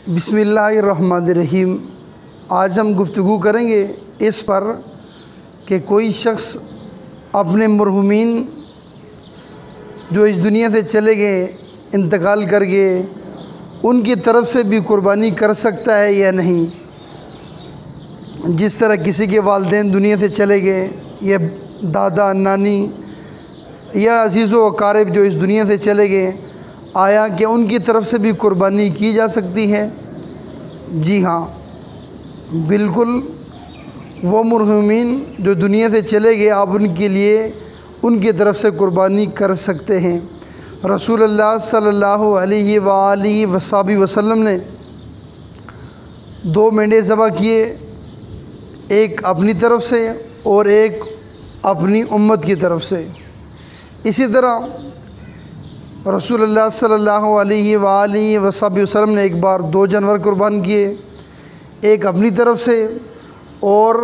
بسم اللہ الرحمن الرحیم۔ آج ہم گفتگو کریں گے اس پر کہ کوئی شخص اپنے مرحومین جو اس دنیا سے چلے گئے، انتقال کر گئے، ان کی طرف سے بھی قربانی کر سکتا ہے یا نہیں۔ جس طرح کسی کے والدین دنیا سے چلے گئے، یا دادا نانی یا عزیز و اقارب جو اس دنیا سے چلے گئے، آیا کہ ان کی طرف سے بھی قربانی کی جا سکتی ہے؟ جی ہاں، بالکل۔ وہ مرحومین جو دنیا سے چلے گئے، آپ ان کے لیے ان کی طرف سے قربانی کر سکتے ہیں۔ رسول اللہ صلی اللہ علیہ وآلہ وسلم نے 2 مینڈے ذبح کیے، ایک اپنی طرف سے اور ایک اپنی امت کی طرف سے۔ اسی طرح رسول اللہ صلی اللہ علیہ وآلہ وسلم نے ایک بار 2 جانور قربان کیے، ایک اپنی طرف سے اور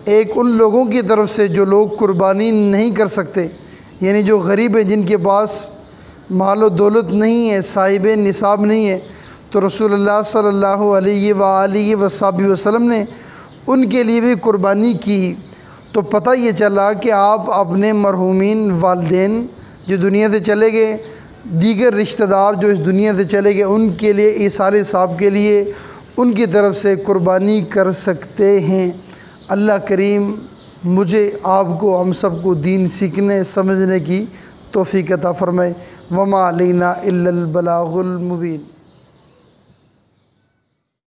ایک ان لوگوں کی طرف سے جو لوگ قربانی نہیں کر سکتے، یعنی جو غریب ہیں، جن کے پاس مال و دولت نہیں ہے، صاحب نصاب نہیں ہے، تو رسول اللہ صلی اللہ علیہ وآلہ وسلم نے ان کے لیے بھی قربانی کی۔ تو پتہ یہ چلا کہ آپ اپنے مرحومین والدین جو دنیا سے چلے گئے، دیگر رشتہ دار جو اس دنیا سے چلے گئے، ان کے لیے، ایصال ثواب کے لیے ان کی طرف سے قربانی کر سکتے ہیں۔ اللہ کریم مجھے، آپ کو، ہم سب کو دین سیکھنے سمجھنے کی توفیق عطا فرمائے۔ وما علینا الا البلاغ المبین۔